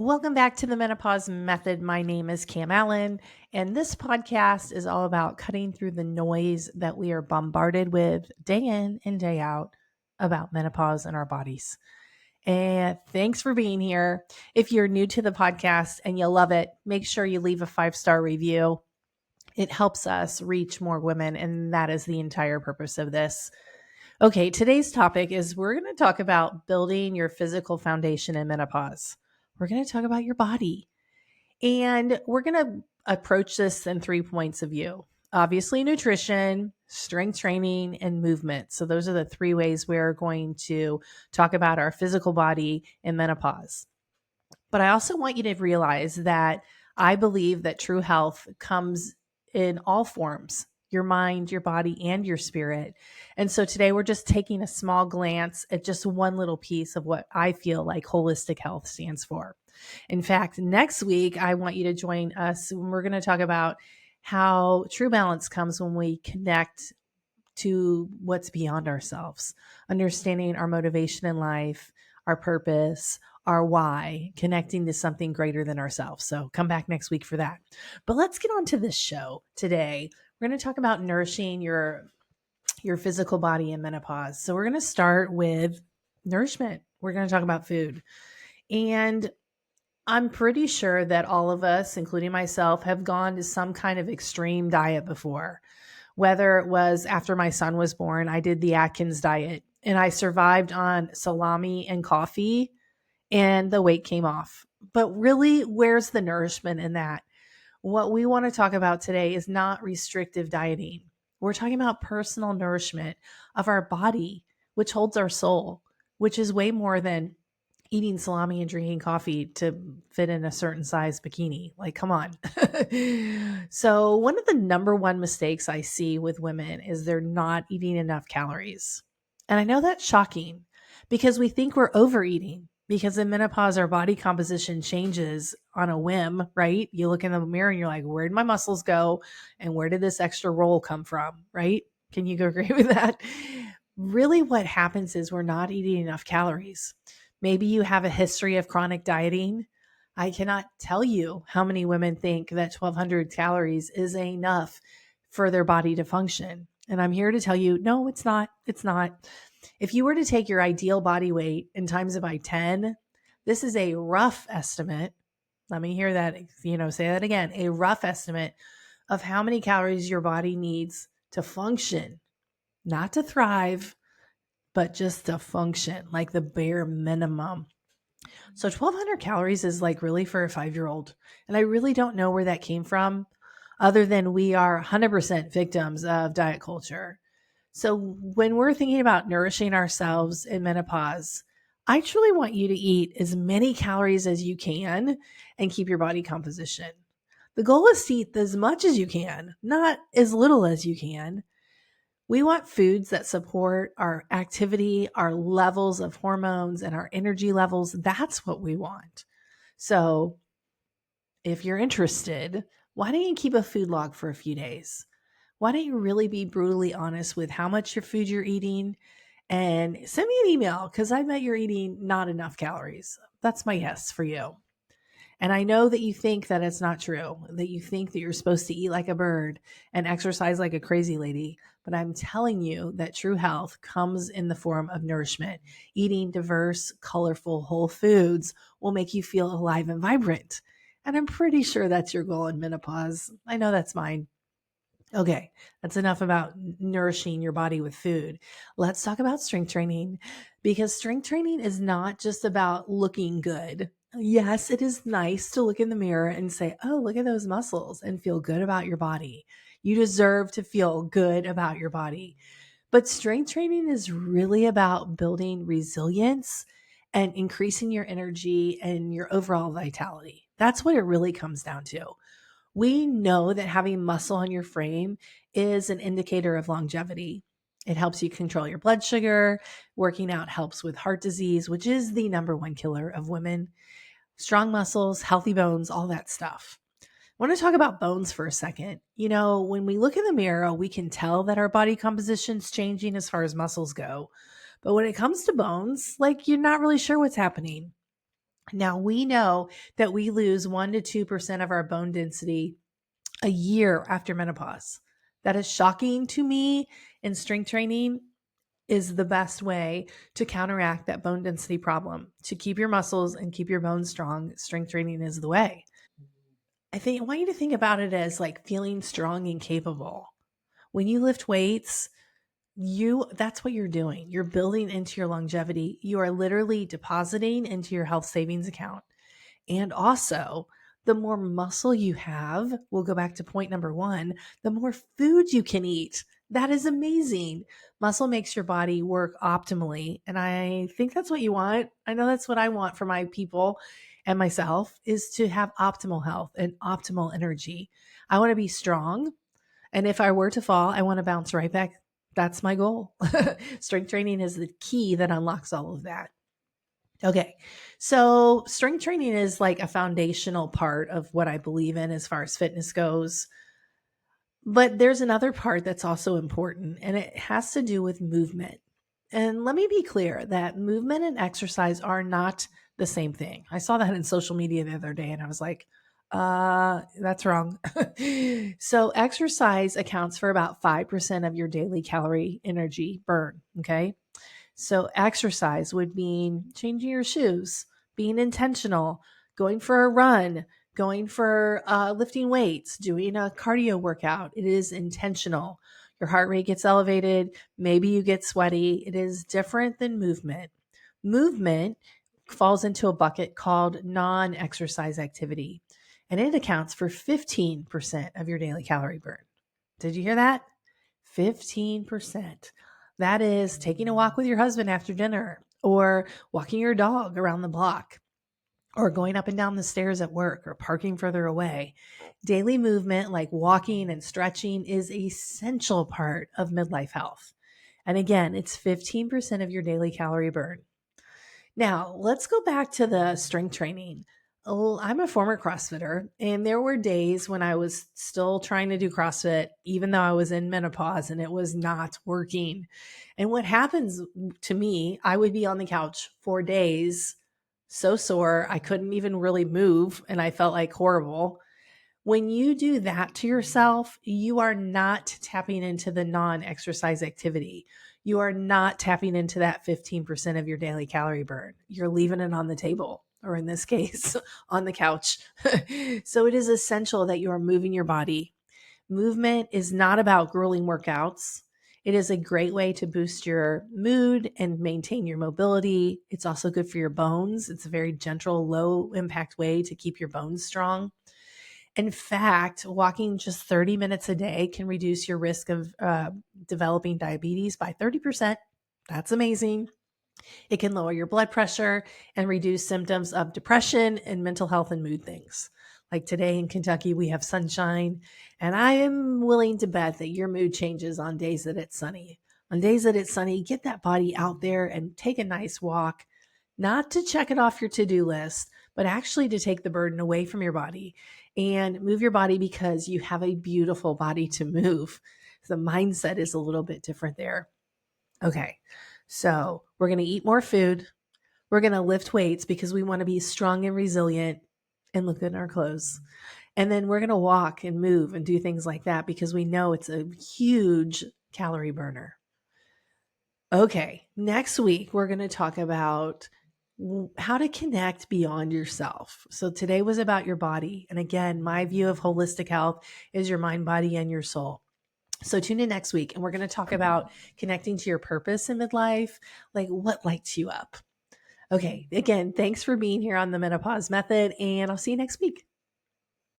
Welcome back to the Menopause Method. My name is Cam Allen, and this podcast is all about cutting through the noise that we are bombarded with day in and day out about menopause in our bodies. And thanks for being here. If you're new to the podcast and you love it, make sure you leave a 5-star review. It helps us reach more women, and that is the entire purpose of this. Okay, today's topic is we're going to talk about building your physical foundation in menopause. We're going to talk about your body. And we're going to approach this in 3 points of view. Obviously, nutrition, strength training, and movement. So, those are the 3 ways we're going to talk about our physical body in menopause. But I also want you to realize that I believe that true health comes in all forms: your mind, your body, and your spirit. And so today we're just taking a small glance at just one little piece of what I feel like holistic health stands for. In fact, next week, I want you to join us when we're going to talk about how true balance comes when we connect to what's beyond ourselves, understanding our motivation in life, our purpose, our why, connecting to something greater than ourselves. So come back next week for that. But let's get on to this show today. We're going to talk about nourishing your physical body in menopause. So we're going to start with nourishment. We're going to talk about food. And I'm pretty sure that all of us, including myself, have gone to some kind of extreme diet before. Whether it was after my son was born, I did the Atkins diet and I survived on salami and coffee and the weight came off. But really, where's the nourishment in that? What we want to talk about today is not restrictive dieting. We're talking about personal nourishment of our body, which holds our soul, which is way more than eating salami and drinking coffee to fit in a certain size bikini. Like, come on. So, one of the number one mistakes I see with women is they're not eating enough calories. And I know that's shocking because we think we're overeating. Because in menopause, our body composition changes on a whim, right? You look in the mirror and you're like, where did my muscles go? And where did this extra roll come from, right? Can you agree with that? Really, what happens is we're not eating enough calories. Maybe you have a history of chronic dieting. I cannot tell you how many women think that 1,200 calories is enough for their body to function. And I'm here to tell you, no, it's not. It's not. If you were to take your ideal body weight and times it by 10, this is a rough estimate. Let me hear that, say that again, a rough estimate of how many calories your body needs to function, not to thrive, but just to function, like the bare minimum. So 1,200 calories is like really for a 5-year-old. And I really don't know where that came from other than we are 100% victims of diet culture. So when we're thinking about nourishing ourselves in menopause, I truly want you to eat as many calories as you can and keep your body composition. The goal is to eat as much as you can, not as little as you can. We want foods that support our activity, our levels of hormones, and our energy levels. That's what we want. So, if you're interested, why don't you keep a food log for a few days? Why don't you really be brutally honest with how much your food you're eating and send me an email because I bet you're eating not enough calories. That's my yes for you. And I know that you think that it's not true, that you think that you're supposed to eat like a bird and exercise like a crazy lady. But I'm telling you that true health comes in the form of nourishment. Eating diverse, colorful, whole foods will make you feel alive and vibrant. And I'm pretty sure that's your goal in menopause. I know that's mine. Okay, that's enough about nourishing your body with food. Let's talk about strength training because strength training is not just about looking good. Yes, it is nice to look in the mirror and say, oh, look at those muscles and feel good about your body. You deserve to feel good about your body. But strength training is really about building resilience and increasing your energy and your overall vitality. That's what it really comes down to. We know that having muscle on your frame is an indicator of longevity. It helps you control your blood sugar. Working out helps with heart disease, which is the number one killer of women. Strong muscles, healthy bones, all that stuff. I want to talk about bones for a second. When we look in the mirror, we can tell that our body composition's changing as far as muscles go. But when it comes to bones, like you're not really sure what's happening. Now, we know that we lose 1 to 2% of our bone density a year after menopause. That is shocking to me, and strength training is the best way to counteract that bone density problem. To keep your muscles and keep your bones strong, strength training is the way. I want you to think about it as like feeling strong and capable. When you lift weights, that's what you're doing. You're building into your longevity. You are literally depositing into your health savings account. And also, the more muscle you have, we'll go back to point number one, the more food you can eat. That is amazing. Muscle makes your body work optimally. And I think that's what you want. I know that's what I want for my people and myself, is to have optimal health and optimal energy. I want to be strong. And if I were to fall, I want to bounce right back. That's my goal. Strength training is the key that unlocks all of that. Okay. So strength training is like a foundational part of what I believe in as far as fitness goes. But there's another part that's also important, and it has to do with movement. And let me be clear that movement and exercise are not the same thing. I saw that in social media the other day and I was like, that's wrong. So exercise accounts for about 5% of your daily calorie energy burn. Okay. So exercise would mean changing your shoes, being intentional, going for a run, going for lifting weights, doing a cardio workout. It is intentional. Your heart rate gets elevated. Maybe you get sweaty. It is different than movement. Movement falls into a bucket called non-exercise activity, and it accounts for 15% of your daily calorie burn. Did you hear that? 15%. That is taking a walk with your husband after dinner, or walking your dog around the block, or going up and down the stairs at work, or parking further away. Daily movement like walking and stretching is an essential part of midlife health. And again, it's 15% of your daily calorie burn. Now, let's go back to the strength training. Oh, I'm a former CrossFitter, and there were days when I was still trying to do CrossFit, even though I was in menopause and it was not working. And what happens to me, I would be on the couch for days, so sore, I couldn't even really move, and I felt like horrible. When you do that to yourself, you are not tapping into the non exercise activity. You are not tapping into that 15% of your daily calorie burn. You're leaving it on the table, or in this case, on the couch. So it is essential that you are moving your body. Movement is not about grueling workouts. It is a great way to boost your mood and maintain your mobility. It's also good for your bones. It's a very gentle, low impact way to keep your bones strong. In fact, walking just 30 minutes a day can reduce your risk of developing diabetes by 30%. That's amazing. It can lower your blood pressure and reduce symptoms of depression and mental health and mood things. Like today in Kentucky, we have sunshine, and I am willing to bet that your mood changes on days that it's sunny. On days that it's sunny, get that body out there and take a nice walk, not to check it off your to-do list, but actually to take the burden away from your body and move your body, because you have a beautiful body to move. The mindset is a little bit different there. Okay, so we're going to eat more food. We're going to lift weights because we want to be strong and resilient and look good in our clothes. And then we're going to walk and move and do things like that because we know it's a huge calorie burner. Okay, next week we're going to talk about how to connect beyond yourself. So today was about your body. And again, my view of holistic health is your mind, body, and your soul. So tune in next week and we're going to talk about connecting to your purpose in midlife, like what lights you up. Okay, again, thanks for being here on the Menopause Method, and I'll see you next week.